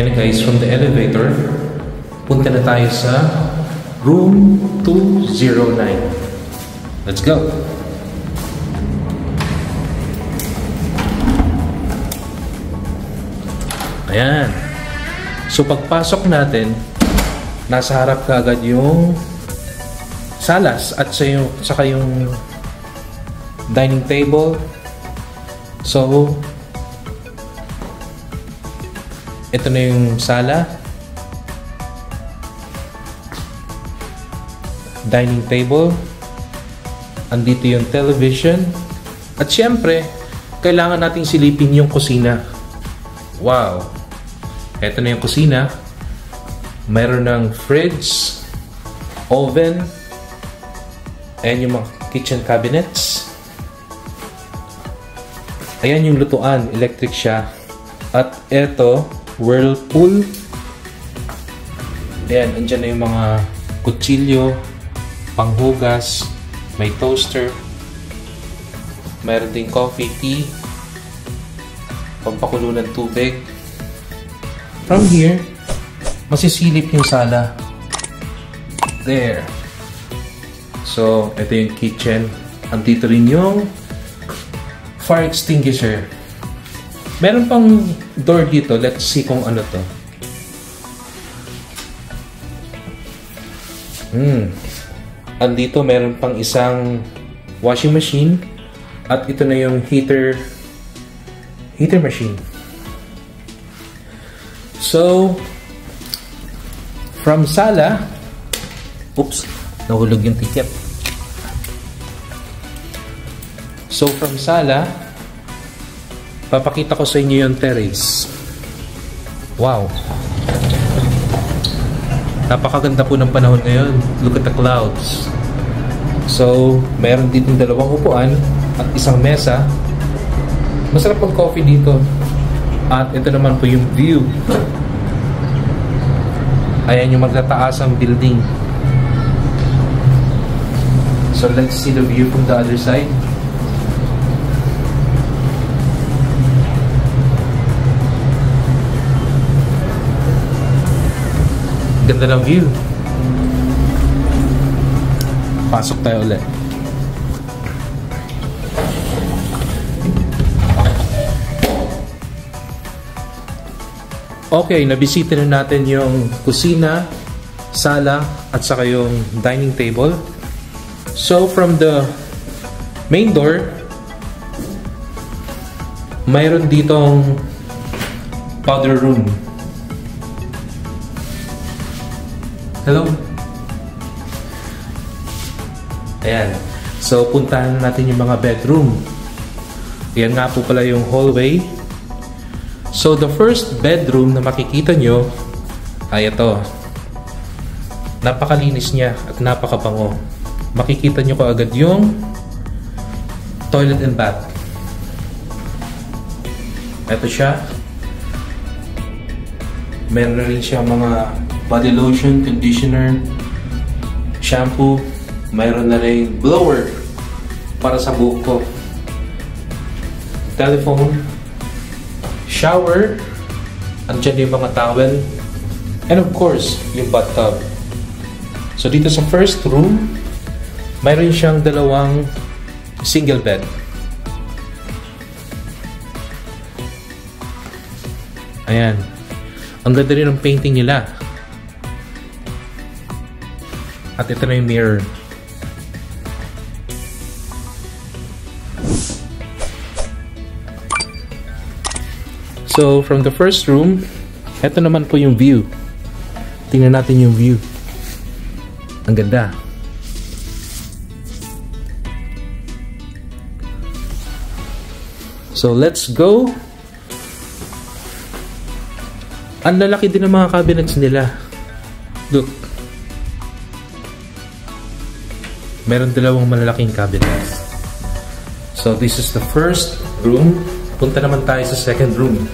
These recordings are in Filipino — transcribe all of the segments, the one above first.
Ayan guys, from the elevator, punta na tayo sa room 209. Let's go! Ayan. So pagpasok natin, nasa harap ka agad yung salas at saka yung dining table. So ito na yung sala, dining table, andito yung television, at syempre kailangan nating silipin yung kusina. Wow! Ito na yung kusina. Mayroon ng fridge, oven, ayan yung mga kitchen cabinets. Ayan yung lutuan, electric siya. At ito, whirlpool. Ayan, andyan na yung mga kutsilyo, panghugas, may toaster, mayroon ding coffee, tea, pampakulo ng tubig. From here, masisilip yung sala. There. So, ito yung kitchen. Andito rin yung fire extinguisher. Meron pang door dito. Let's see kung ano to. Andito meron pang isang washing machine. At ito na yung heater machine. So, from sala, oops, nahulog yung ticket. So, from sala, papakita ko sa inyo yung terrace. Wow! Napakaganda po ng panahon ngayon. Look at the clouds. So, meron dito dalawang upuan at isang mesa. Masarap ang coffee dito. At ito naman po yung view. Ayan yung magtataas ang building. So, let's see the view from the other side. Ganda ng view. Pasok tayo ulit. Okay, nabisita na natin yung kusina, sala, at saka yung dining table. So, from the main door, mayroon ditong powder room. Hello? Ayan. So, puntahan natin yung mga bedroom. Ayan nga po pala yung hallway. So, the first bedroom na makikita nyo ay ito. Napakalinis niya at napakabango. Makikita nyo kaagad yung toilet and bath. Ito siya. Meron rin siya mga body lotion, conditioner, shampoo. Mayroon na rin blower para sa buhok ko. Telephone, shower, andyan yung mga towel, and of course, yung bathtub. So dito sa first room, mayroon siyang dalawang single bed. Ayan. Ang ganda rin ng painting nila. At ito na yung mirror. So, from the first room, ito naman po yung view. Tingnan natin yung view. Ang ganda. So, let's go. Ang lalaki din ng mga cabinets nila. Look. Meron dalawang malalaking cabinets. So, this is the first room. Punta naman tayo sa second room.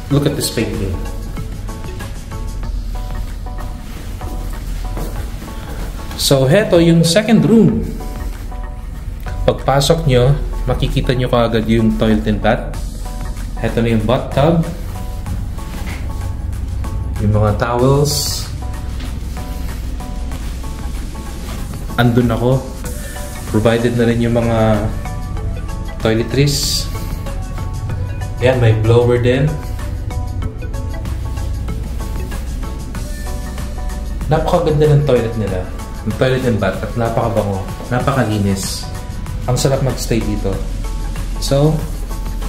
Look at this painting. So, heto yung second room. Pagpasok nyo, makikita nyo kaagad yung toilet and bath. Heto na yung bathtub. Yung mga towels. Andun ako. Provided na rin yung mga toiletries. Ayan, may blower din. Napakaganda ng toilet nila. Yung toilet and bath. At napakabango. Napakalinis. Ang sarap mag-stay dito. So,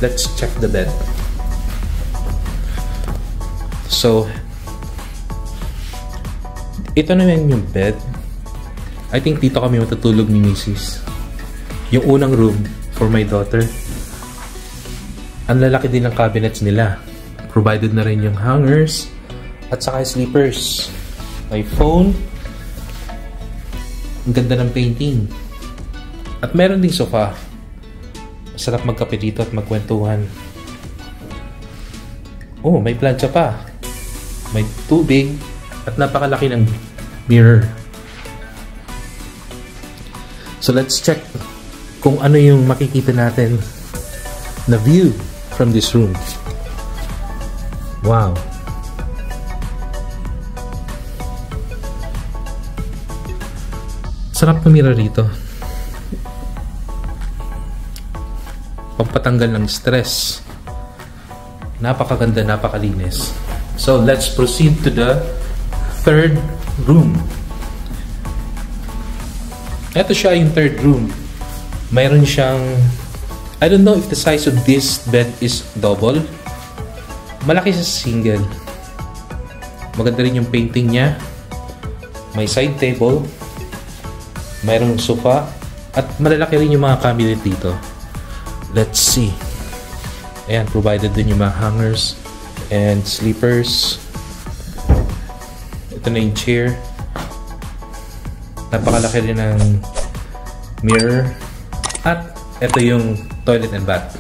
let's check the bed. So, ito naman yung bed. I think dito kami matutulog ni Mrs. Yung unang room for my daughter. Ang lalaki din ng cabinets nila. Provided na rin yung hangers at saka sleepers. May phone. Ang ganda ng painting. At meron ding sofa. Masarap magkape dito at magkwentuhan. Oh, may plancha pa. May tubig at napakalaki ng mirror. So let's check kung ano yung makikita natin na view from this room. Wow. Sarap na mirror rito. Pampatanggal ng stress. Napakaganda, napakalinis. So let's proceed to the third room. Ito siya yung third room. Mayroon siyang, I don't know if the size of this bed is double. Malaki sa single. Maganda rin yung painting niya. May side table. Mayroong sofa. At malalaki rin yung mga cabinet dito. Let's see. Ayan, provided din yung mga hangers and sleepers. Ito na yung chair. Napakalaki rin ng mirror. At ito yung toilet and bath.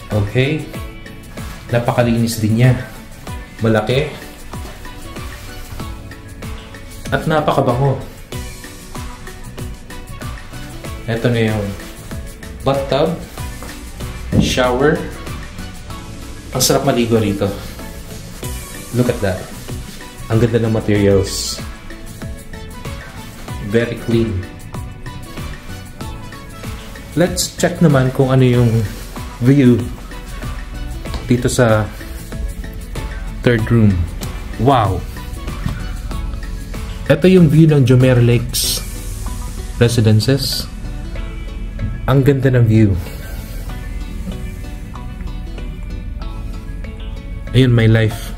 Okay. Napakalinis din niya. Malaki. At napakabango. Ito na yung bathtub. Shower. Ang sarap maligo rito. Look at that. Ang ganda ng materials. Very clean. Let's check naman kung ano yung view dito sa third room. Wow! Ito yung view ng Jumeirah Lakes Residences. Ang ganda ng view. Ayun, may life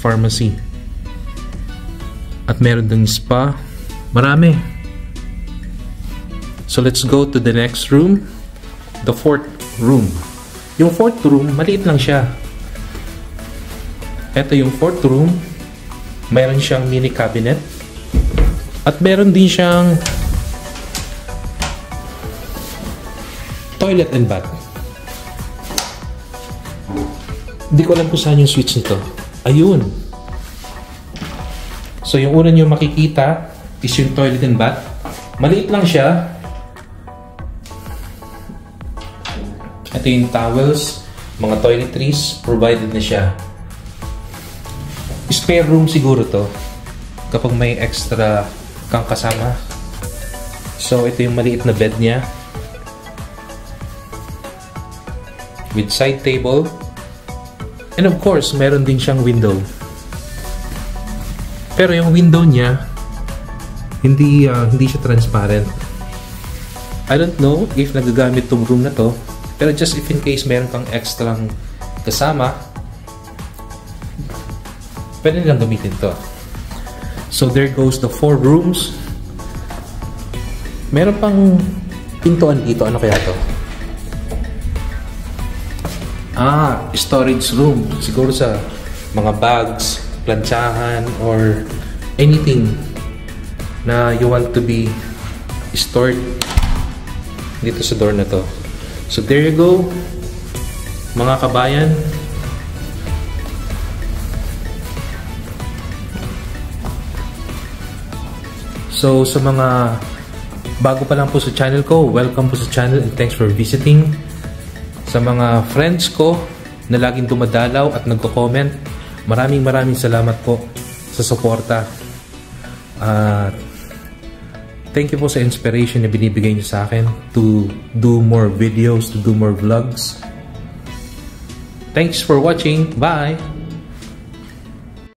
pharmacy. At meron ding spa. Marami. So let's go to the next room. The fourth room. Yung fourth room, maliit lang siya. Ito yung fourth room. Mayroon siyang mini cabinet. At meron din siyang toilet and bath. Hindi ko alam kung saan yung switch nito. Ayun. So yung una nyo makikita is yung toilet and bath. Maliit lang siya. Ito yung towels, mga toiletries, provided na siya. Spare room siguro to kapag may extra kang kasama. So ito yung maliit na bed niya with side table. And of course, meron din siyang window. Pero yung window niya, hindi siya transparent. I don't know if nagagamit tong room na to, pero just if in case meron kang extrang kasama, pwede nilang gamitin to. So there goes the 4 rooms. Meron pang pintuan dito. Ano kaya to? Storage room. Siguro sa mga bags, plantsahan, or anything na you want to be stored dito sa door na to. So there you go, mga kabayan. So sa mga bago pa lang po sa channel ko, welcome po sa channel and thanks for visiting. Sa mga friends ko na laging dumadalaw at nagko-comment, Maraming salamat po sa suporta. Thank you po sa inspiration na binibigay niyo sa akin to do more videos, to do more vlogs. Thanks for watching. Bye!